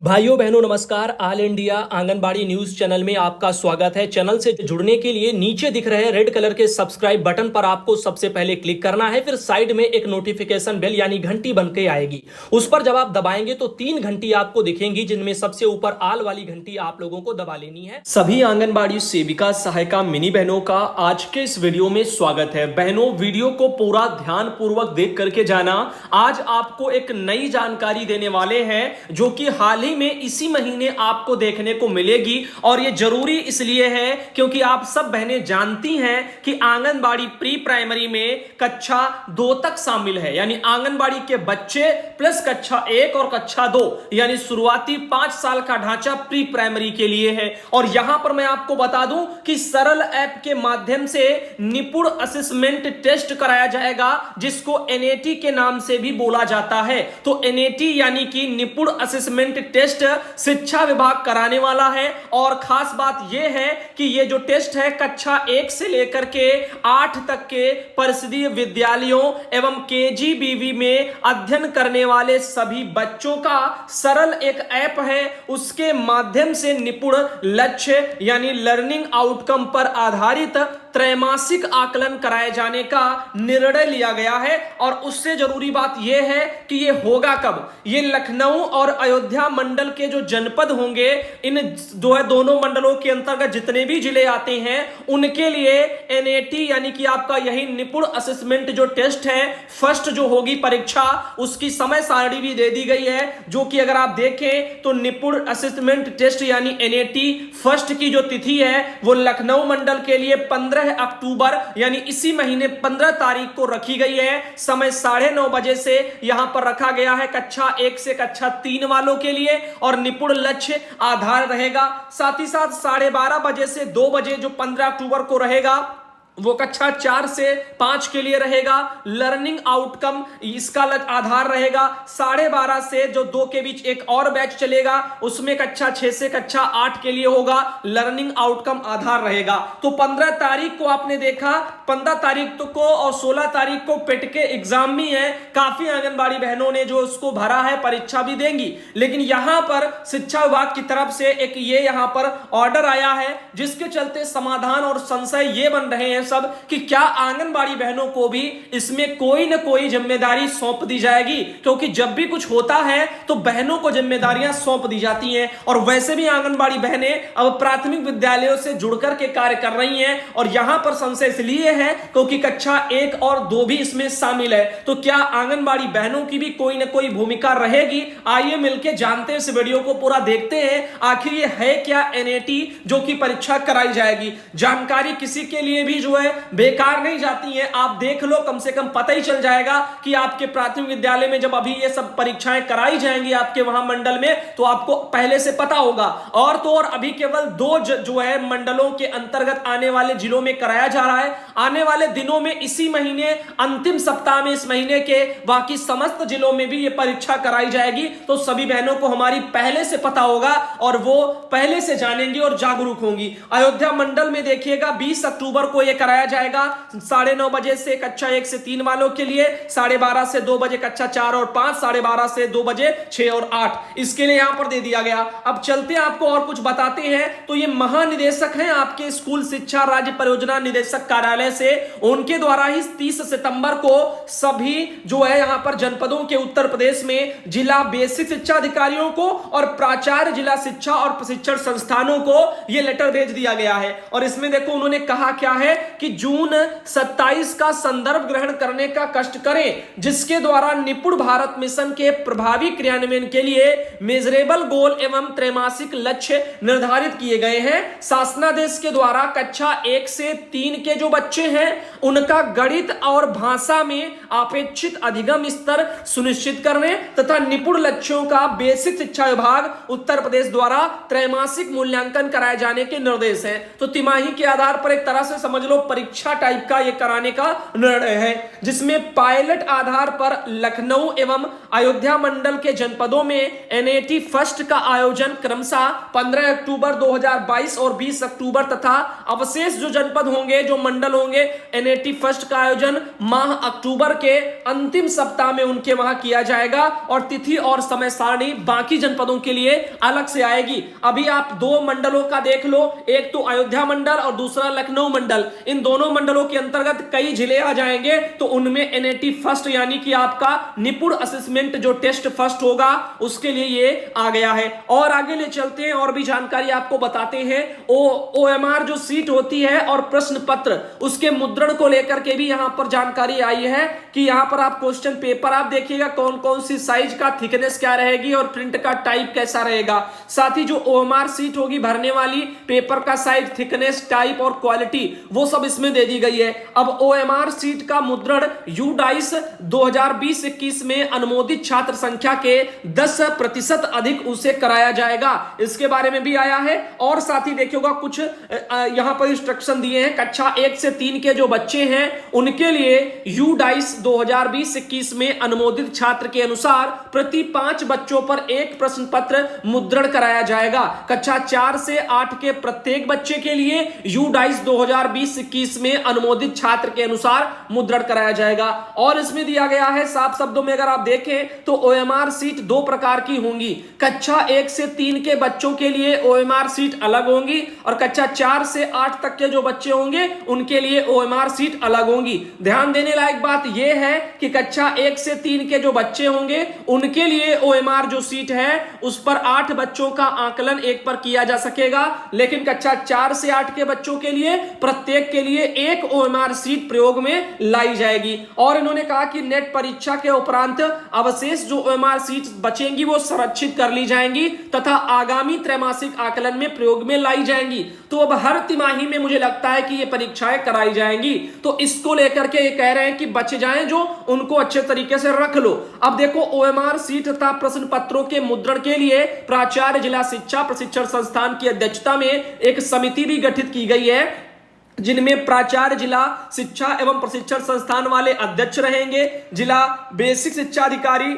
भाइयों बहनों नमस्कार। All India anganwadi news channel में आपका स्वागत है। चैनल से जुड़ने के लिए नीचे दिख रहे रेड कलर के सब्सक्राइब बटन पर आपको सबसे पहले क्लिक करना है। फिर साइड में एक नोटिफिकेशन बेल यानी घंटी बन के आएगी, उस पर जब आप दबाएंगे तो 3 घंटी आपको दिखेंगी, जिनमें सबसे ऊपर आल वाली घंटी आप लोगों को दबा लेनी है। सभी आंगनबाड़ी सेविका सहायिका मिनी बहनों का आज के इस वीडियो में स्वागत है। बहनों, वीडियो को पूरा ध्यान पूर्वक देख करके जाना। आज आपको एक नई जानकारी देने वाले हैं जो कि हाल में इसी महीने आपको देखने को मिलेगी, और यह जरूरी इसलिए है क्योंकि आप सब बहनें जानती हैं कि आंगनबाड़ी प्री प्राइमरी में कक्षा 2 तक शामिल है, यानी आंगनबाड़ी के बच्चे प्लस कक्षा 1 और कक्षा 2 यानी शुरुआती 5 साल का ढांचा प्री प्राइमरी के लिए है। और यहां पर मैं आपको बता दूं कि सरल ऐप के माध्यम से निपुण असेसमेंट टेस्ट कराया जाएगा, जिसको एनएटी के नाम से भी बोला जाता है। तो एनएटी यानी कि निपुण असेसमेंट टेस्ट शिक्षा विभाग कराने वाला है। और खास बात यह है कि यह जो टेस्ट है कक्षा 1 से लेकर के 8 तक के परिषदीय विद्यालयों एवं केजीबीवी में अध्ययन करने वाले सभी बच्चों का सरल एक ऐप है, उसके माध्यम से निपुण लक्ष्य यानी लर्निंग आउटकम पर आधारित त्रैमासिक आकलन कराए जाने का निर्णय लिया गया है। और उससे जरूरी बात यह है कि यह होगा कब। यह लखनऊ और अयोध्या मंडल के जो जनपद होंगे, इन दोनों मंडलों के अंतर्गत जितने भी जिले आते हैं उनके लिए एनएटी यानी कि आपका यही निपुण असेसमेंट जो टेस्ट है, फर्स्ट जो होगी परीक्षा, उसकी समय सारणी भी दे दी गई है, जो कि अगर आप देखें तो निपुण असेसमेंट टेस्ट यानी एनएटी फर्स्ट की जो तिथि है वो लखनऊ मंडल के लिए 15 अक्टूबर यानी इसी महीने 15 तारीख को रखी गई है। समय 9:30 बजे से यहां पर रखा गया है कक्षा 1 से कक्षा 3 वालों के लिए, और निपुण लक्ष्य आधार रहेगा। साथ ही साथ 12:30 बजे से 2 बजे जो 15 अक्टूबर को रहेगा वो कक्षा 4 से 5 के लिए रहेगा। लर्निंग आउटकम इसका आधार रहेगा। 12:30 से जो 2 के बीच एक और बैच चलेगा, उसमें कक्षा 6 से कक्षा 8 के लिए होगा, लर्निंग आउटकम आधार रहेगा। तो 15 तारीख को आपने देखा, 15 तारीख को और 16 तारीख को पेट के एग्जाम भी है। काफी आंगनबाड़ी बहनों ने जो उसको भरा है, परीक्षा भी देंगी। लेकिन यहां पर शिक्षा विभाग की तरफ से एक ये यहां पर ऑर्डर आया है, जिसके चलते समाधान और संशय ये बन रहे हैं सब कि क्या आंगनबाड़ी बहनों को भी इसमें कोई ना कोई जिम्मेदारी सौंप दी जाएगी। क्योंकि जब भी कुछ होता है तो बहनों को जिम्मेदारियां सौंप दी जाती हैं, और वैसे भी आंगनबाड़ी बहनें अब प्राथमिक विद्यालयों से जुड़कर के कार्य कर रही हैं। और यहां पर संशय इसलिए है क्योंकि कक्षा 1 और 2 भी इसमें शामिल है। तो क्या आंगनबाड़ी बहनों की भी कोई ना कोई भूमिका रहेगी? आइए मिलकर जानते हैं, इस वीडियो को पूरा देखते हैं आखिर ये है क्या एनएटी जो कि परीक्षा कराई जाएगी। जानकारी किसी के लिए भी जो है बेकार नहीं जाती है, आप देख लो, कम से कम पता ही चल जाएगा कि आपके प्राथमिक विद्यालय में जब अभी ये सब परीक्षाएं कराई जाएंगी आपके वहां मंडल में, तो आपको पहले से पता होगा। और तो और अभी केवल 2 जो है मंडलों के अंतर्गत आने वाले जिलों में कराया जा रहा है। आने वाले दिनों में इसी महीने अंतिम सप्ताह में इस महीने के बाकी समस्त जिलों में भी ये परीक्षा कराई जाएगी। तो सभी बहनों को हमारी पहले से पता होगा और वो पहले से जानेंगी और जागरूक होंगी। अयोध्या मंडल में देखिएगा 20 अक्टूबर को यह कराया जाएगा 9:30 बजे से कक्षा 1 से 3 वालों के लिए, 12:30 से 2 बजे कक्षा 4 और 5, 12:30 से 2 बजे 6 और 8 इसके लिए यहां पर दे दिया गया। अब चलते हैं, आपको और कुछ बताते हैं। तो ये महानिदेशक हैं आपके स्कूल शिक्षा राज्य परियोजना निदेशक कार्यालय से, उनके द्वारा ही 30 सितंबर को सभी जो है यहां पर जनपदों के उत्तर प्रदेश में जिला बेसिक शिक्षा अधिकारियों को और प्राचार्य जिला शिक्षा और प्रशिक्षण संस्थानों को यह लेटर भेज दिया गया है। और इसमें देखो उन्होंने कहा क्या है कि जून 27 का संदर्भ ग्रहण करने का कष्ट करें, जिसके द्वारा निपुण भारत मिशन के प्रभावी क्रियान्वयन के लिए मेजरेबल गोल एवं त्रैमासिक लक्ष्य निर्धारित किए गए हैं। शासनादेश के द्वारा कक्षा 1 से 3 के जो बच्चे हैं उनका गणित और भाषा में अपेक्षित अधिगम स्तर सुनिश्चित करने तथा निपुण लक्ष्यों का बेसिक शिक्षा विभाग उत्तर प्रदेश द्वारा त्रैमासिक मूल्यांकन कराए जाने के निर्देश हैं। तो तिमाही के आधार पर एक तरह से समझ लो परीक्षा टाइप का ये कराने का निर्णय है, जिसमें पायलट आधार पर लखनऊ एवं अयोध्या मंडल के जनपदों में एनएटी फर्स्ट का आयोजन क्रमशः 15 अक्टूबर 2022 और 20 अक्टूबर तथा अवशेष जो जनपद होंगे, जो मंडल होंगे, एनएटी फर्स्ट का आयोजन माह अक्टूबर के अंतिम सप्ताह में उनके वहां किया जाएगा और तिथि और समय सारणी बाकी जनपदों के लिए अलग से आएगी। अभी आप दो मंडलों का देख लो, एक तो अयोध्या मंडल और दूसरा लखनऊ मंडल। इन दोनों मंडलों के अंतर्गत कई जिले आ जाएंगे, तो उनमें एनएटी फर्स्ट यानी कि आपका निपुण असेसमेंट जो टेस्ट फर्स्ट होगा उसके लिए ये आ गया है। और आगे ले चलते हैं और भी जानकारी आपको बताते हैं। ओएमआर जो सीट होती है और प्रश्न पत्र उसके मुद्रण को लेकर के भी यहां पर जानकारी आई है कि यहां पर आप क्वेश्चन पेपर आप देखिएगा कौन कौन सी साइज का थिकनेस क्या रहेगी और प्रिंट का टाइप कैसा रहेगा। साथ ही जो ओएमआर सीट होगी भरने वाली, पेपर का साइज, थिकनेस, टाइप और क्वालिटी वो सब इसमें दे दी गई है। अब ओएमआर सीट का मुद्रण यूडाइस 2020-21 में अनुमोदित छात्र संख्या के 10% अधिक उसे कराया जाएगा, इसके बारे में भी आया है। और साथ ही देखिएगा कुछ यहां पर इंस्ट्रक्शन दिए हैं। कक्षा 1 से 3 के जो बच्चे हैं उनके लिए यूडाइस 2020-21 में अनुमोदित छात्र के अनुसार प्रति 5 बच्चों पर एक प्रश्न पत्र मुद्रण कराया जाएगा। कक्षा 4 से 8 के प्रत्येक बच्चे के लिए यूडाइस 2020-21 में अनुमोदित छात्र के अनुसार मुद्रण कराया जाएगा। और इसमें दिया गया है साफ शब्दों में अगर आप देखें तो ओएमआर सीट दो प्रकार की होंगी। कक्षा 1 से 3 के बच्चों के लिए ओएमआर सीट अलग होंगी और कक्षा 4 से 8 तक के जो बच्चे होंगे उनके लिए ओएमआर सीट अलग होंगी। ध्यान देने लायक बात यह है कि कक्षा 1 से 3 के जो बच्चे होंगे उनके लिए ओएमआर जो सीट है उस पर 8 बच्चों का आकलन एक पर किया जा सकेगा, लेकिन कक्षा 4 से 8 के बच्चों के लिए प्रत्येक के लिए एक ओएमआर सीट प्रयोग में लाई जाएगी। और इन्होंने कहा कि नेट परीक्षा के उपरांत अवशेष जो ओएमआर सीट बचेंगी वो संरक्षित कर ली जाएंगी तथा आगामी त्रैमासिक आकलन में प्रयोग में लाई जाएंगी। तो अब हर तिमाही में मुझे लगता है कि ये परीक्षाएं कराई जाएंगी, तो इसको लेकर के ये कह रहे हैं कि बच जाएं जो उनको अच्छे तरीके से रख लो। अब देखो ओएमआर सीट तथा प्रश्न पत्रों के मुद्रण के लिए प्राचार्य जिला शिक्षा प्रशिक्षण संस्थान की अध्यक्षता में एक समिति भी गठित की गई है, जिनमें प्राचार्य जिला शिक्षा एवं प्रशिक्षण संस्थान वाले अध्यक्ष रहेंगे, जिला बेसिक शिक्षा अधिकारी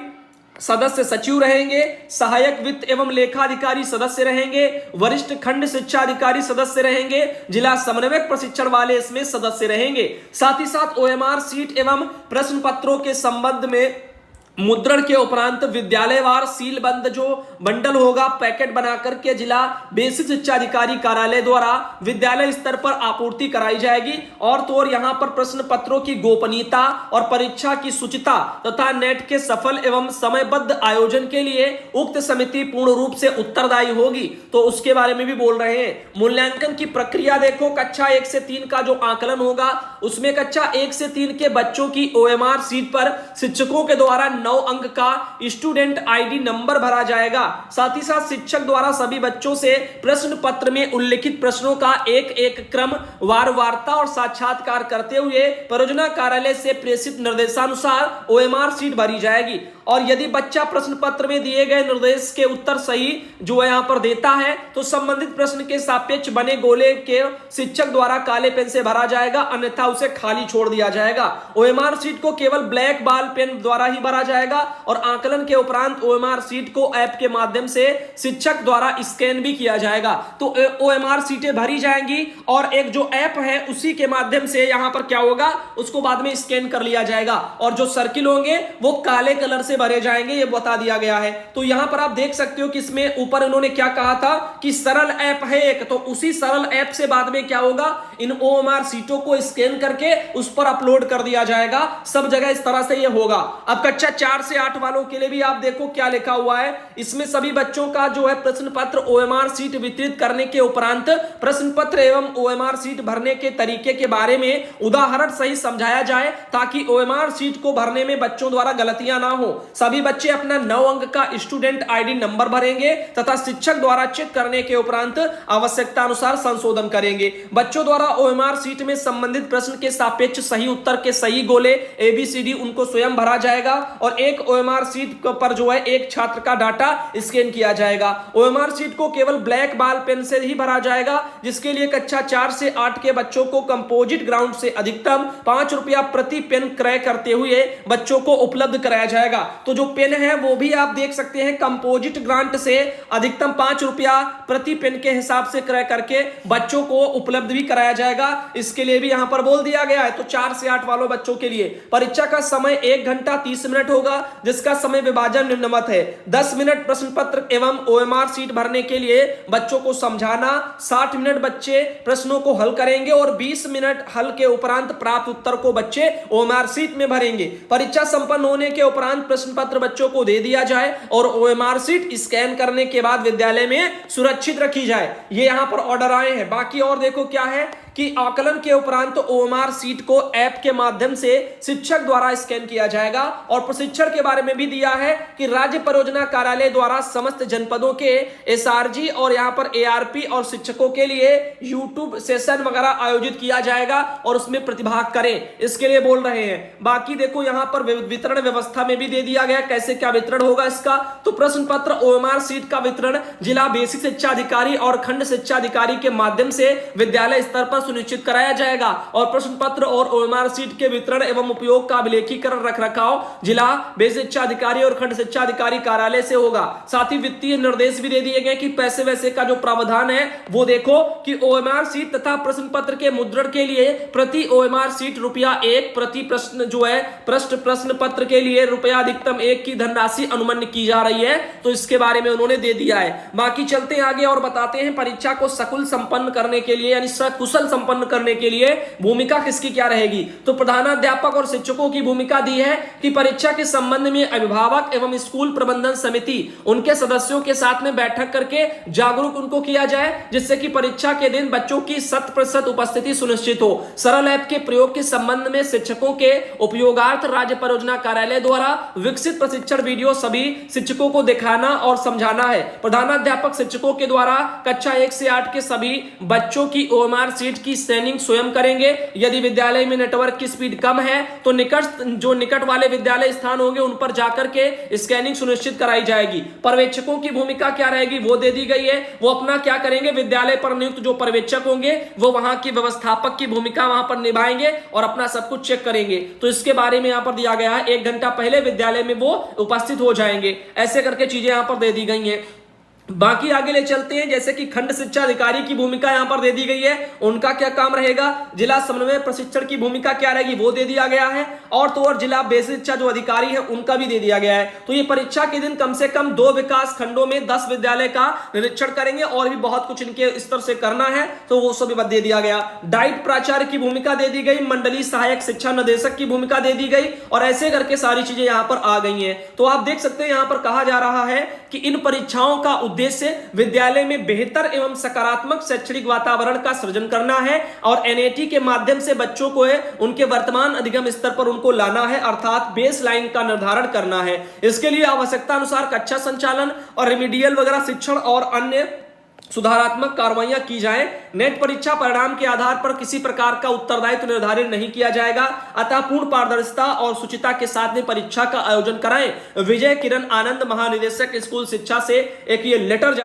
सदस्य सचिव रहेंगे, सहायक वित्त एवं लेखाधिकारी सदस्य रहेंगे, वरिष्ठ खंड शिक्षा अधिकारी सदस्य रहेंगे, जिला समन्वयक प्रशिक्षण वाले इसमें सदस्य रहेंगे। साथ ही साथ ओएमआर सीट एवं प्रश्न पत्रों के संबंध में मुद्रण के उपरांत विद्यालयवार सीलबंद जो बंडल होगा पैकेट बनाकर के जिला बेसिक शिक्षा अधिकारी कार्यालय द्वारा विद्यालय स्तर पर आपूर्ति कराई जाएगी। और तो और यहां पर प्रश्न पत्रों की गोपनीयता और परीक्षा की शुचिता तथा नेट के सफल एवं समयबद्ध आयोजन के लिए उक्त समिति पूर्ण रूप से उत्तरदायी होगी, तो उसके बारे में भी बोल रहे हैं। मूल्यांकन की प्रक्रिया देखो, कक्षा 1 से 3 का जो आकलन होगा उसमें कक्षा 1 से 3 के बच्चों की ओएमआर सीट पर शिक्षकों के द्वारा 9 अंक का स्टूडेंट आईडी नंबर भरा जाएगा। साथ ही साथ शिक्षक द्वारा सभी बच्चों से प्रश्न पत्र में उल्लिखित प्रश्नों का एक एक क्रम वार्ता और साक्षात्कार करते हुए परियोजना कार्यालय से प्रेषित निर्देशानुसार ओएमआर सीट भरी जाएगी। और यदि बच्चा प्रश्न पत्र में दिए गए निर्देश के उत्तर सही जो है यहां पर देता है तो संबंधित प्रश्न के सापेक्ष बने गोले के शिक्षक द्वारा काले पेन से भरा जाएगा, अन्यथा उसे खाली छोड़ दिया जाएगा। ओएमआर सीट को केवल ब्लैक बॉल पेन द्वारा ही भरा जाएगा और आकलन के उपरांत ओएमआर सीट को ऐप के माध्यम से शिक्षक द्वारा स्कैन भी किया जाएगा। तो ओएमआर सीटें भरी जाएंगी और एक जो ऐप है उसी के माध्यम से यहां पर क्या होगा उसको बाद में स्कैन कर लिया जाएगा और जो सर्किल होंगे वो काले कलर से भरे जाएंगे, ये बता दिया गया है। तो यहां पर आप देख सकते हो कि इसमें ऊपर इन्होंने क्या कहा था कि सरल ऐप है एक, तो उसी सरल ऐप से बाद में क्या होगा इन ओएमआर सीटों को स्कैन करके उस पर अपलोड कर दिया जाएगा। सब जगह इस तरह से ये होगा। अब कक्षा 4 से 8 वालों के लिए भी आप देखो क्या लिखा हुआ है, इसमें सभी बच्चों का जो है प्रश्न पत्र ओएमआर सीट वितरित करने के उपरांत प्रश्न पत्र एवं ओएमआर सीट भरने के तरीके के बारे में उदाहरण सही समझाया जाए ताकि ओएमआर सीट को भरने में बच्चों द्वारा गलतियां ना हो। सभी बच्चे अपना 9 अंक का स्टूडेंट आईडी नंबर भरेंगे तथा शिक्षक द्वारा चेक करने के उपरांत आवश्यकता अनुसार संशोधन करेंगे। बच्चों द्वारा ओएमआर सीट में संबंधित प्रश्न के सापेक्ष सही उत्तर के सही गोले ABCD उनको स्वयं भरा जाएगा और एक ओएमआर सीट पर जो है एक छात्र का डाटा स्कैन किया जाएगा। ओएमआर सीट को केवल ब्लैक बॉल पेन से ही भरा जाएगा, जिसके लिए कक्षा 4 से 8 के बच्चों को कंपोजिट ग्राउंड से अधिकतम 5 रुपया प्रति पेन क्रय करते हुए बच्चों को उपलब्ध कराया जाएगा। तो जो पेन है वो भी आप देख सकते हैं कंपोजिट ग्रांट से अधिकतम 5 रुपया प्रति पेन के हिसाब से क्रय करके बच्चों को उपलब्ध भी कराया जाएगा। इसके लिए भी यहां पर बोल दिया गया है। तो 4 से 8 वालों बच्चों के लिए परीक्षा का समय 1 घंटा 30 मिनट होगा, जिसका समय विभाजन निम्नवत है। 10 मिनट प्रश्न पत्र एवं ओएमआर सीट भरने के लिए बच्चों को समझाना, 60 मिनट बच्चे प्रश्नों को हल करेंगे और 20 मिनट हल के उपरांत प्राप्त उत्तर को बच्चे ओएमआर सीट में भरेंगे। परीक्षा संपन्न होने के उपरांत प्रश्न पत्र बच्चों को दे दिया जाए और ओएमआर सीट स्कैन करने के बाद विद्यालय में सुरक्षित रखी जाए। ये यहां पर ऑर्डर आए हैं। बाकी और देखो क्या है कि आकलन के उपरांत ओएमआर सीट को ऐप के माध्यम से शिक्षक द्वारा स्कैन किया जाएगा और प्रशिक्षण के बारे में भी दिया है कि राज्य परियोजना कार्यालय द्वारा समस्त जनपदों के एसआरजी और यहां पर एआरपी और शिक्षकों के लिए यूट्यूब सेशन वगैरह आयोजित किया जाएगा और उसमें प्रतिभाग करें, इसके लिए बोल रहे हैं। बाकी देखो यहां पर वितरण व्यवस्था में भी दे दिया गया कैसे क्या वितरण होगा इसका। तो प्रश्न पत्र ओएमआर सीट का वितरण जिला बेसिक शिक्षा अधिकारी और खंड शिक्षा अधिकारी के माध्यम से विद्यालय स्तर पर सुनिश्चित कराया जाएगा और प्रश्न पत्र और ओएमआर सीट के वितरण एवं उपयोग का अभिलेखीकरण रखरखाव जिला बेसिक शिक्षा अधिकारी और खंड शिक्षा अधिकारी कार्यालय से होगा। साथ ही वित्तीय निर्देश भी दे दिए गए कि पैसे वैसे का जो प्रावधान है वो देखो कि ओएमआर सीट तथा प्रश्न पत्र के मुद्रण के लिए प्रति ओएमआर सीट ₹1, प्रति प्रश्न जो है प्रश्न पत्र के लिए रुपया अधिकतम 1 की धनराशि अनुमन्य की जा रही है। तो इसके बारे में उन्होंने दे दिया है। बाकी चलते हैं आगे और बताते हैं परीक्षा को सकुल संपन्न करने के लिए यानी सकुशल संपन्न करने के लिए भूमिका किसकी क्या रहेगी। तो प्रधानाध्यापक और शिक्षकों की भूमिका दी है कि परीक्षा के संबंध में अभिभावक एवं स्कूल प्रबंधन समिति उनके सदस्यों के साथ में बैठक करके जागरूक उनको किया जाए, जिससे कि परीक्षा के दिन बच्चों की 100% उपस्थिति सुनिश्चित हो। सरल ऐप के प्रयोग के संबंध में शिक्षकों के उपयोगार्थ राज्य परियोजना कार्यालय द्वारा विकसित प्रशिक्षण वीडियो सभी शिक्षकों को दिखाना और समझाना है। प्रधानाध्यापक शिक्षकों के द्वारा कक्षा 1 से 8 के सभी बच्चों की ओएमआर सीट की स्कैनिंग स्वयं करेंगे। यदि विद्यालय में नेटवर्क की स्पीड कम है तो निकट वाले विद्यालय स्थान होंगे उन पर जाकर के स्कैनिंग सुनिश्चित कराई जाएगी। पर्यवेक्षकों की भूमिका क्या रहेगी वो दे दी गई है। वो अपना क्या करेंगे, विद्यालय पर नियुक्त जो पर्यवेक्षक होंगे वो वहां की व्यवस्थापक की भूमिका वहां पर निभाएंगे और अपना सब कुछ चेक करेंगे। तो इसके बारे में यहां पर दिया गया है 1 घंटा पहले विद्यालय में वो उपस्थित हो जाएंगे। ऐसे करके चीजें यहां पर दे दी गई हैं। बाकी आगे ले चलते हैं, जैसे कि खंड शिक्षा अधिकारी की भूमिका यहां पर दे दी गई है। उनका क्या काम रहेगा, जिला समन्वय प्रशिक्षण की भूमिका क्या रहेगी वो दे दिया गया है। और तो और जिला बेसिक शिक्षा जो अधिकारी है उनका भी दे दिया गया है। तो ये परीक्षा के दिन कम से कम 2 विकास खंडों में 10 विद्यालय का निरीक्षण करेंगे और भी बहुत कुछ इनके स्तर से करना है, तो वो सब दे दिया गया। डाइट प्राचार्य की भूमिका दे दी गई, मंडलीय सहायक शिक्षा निदेशक की भूमिका दे दी गई और ऐसे करके सारी चीजें यहां पर आ गई हैं। तो आप देख सकते हैं यहां पर कहा जा रहा है कि इन परीक्षाओं का उद्देश्य विद्यालय में बेहतर एवं सकारात्मक शैक्षणिक वातावरण का सृजन करना है और एनएटी के माध्यम से बच्चों को उनके वर्तमान अधिगम स्तर पर उनको लाना है, अर्थात बेस लाइन का निर्धारण करना है। इसके लिए आवश्यकता अनुसार कक्षा संचालन और रिमीडियल वगैरह शिक्षण और अन्य सुधारात्मक कार्रवाइयां की जाएं। नेट परीक्षा परिणाम के आधार पर किसी प्रकार का उत्तरदायित्व निर्धारित नहीं किया जाएगा, अतः पूर्ण पारदर्शिता और शुचिता के साथ में परीक्षा का आयोजन कराएं। विजय किरण आनंद महानिदेशक स्कूल शिक्षा से एक ये लेटर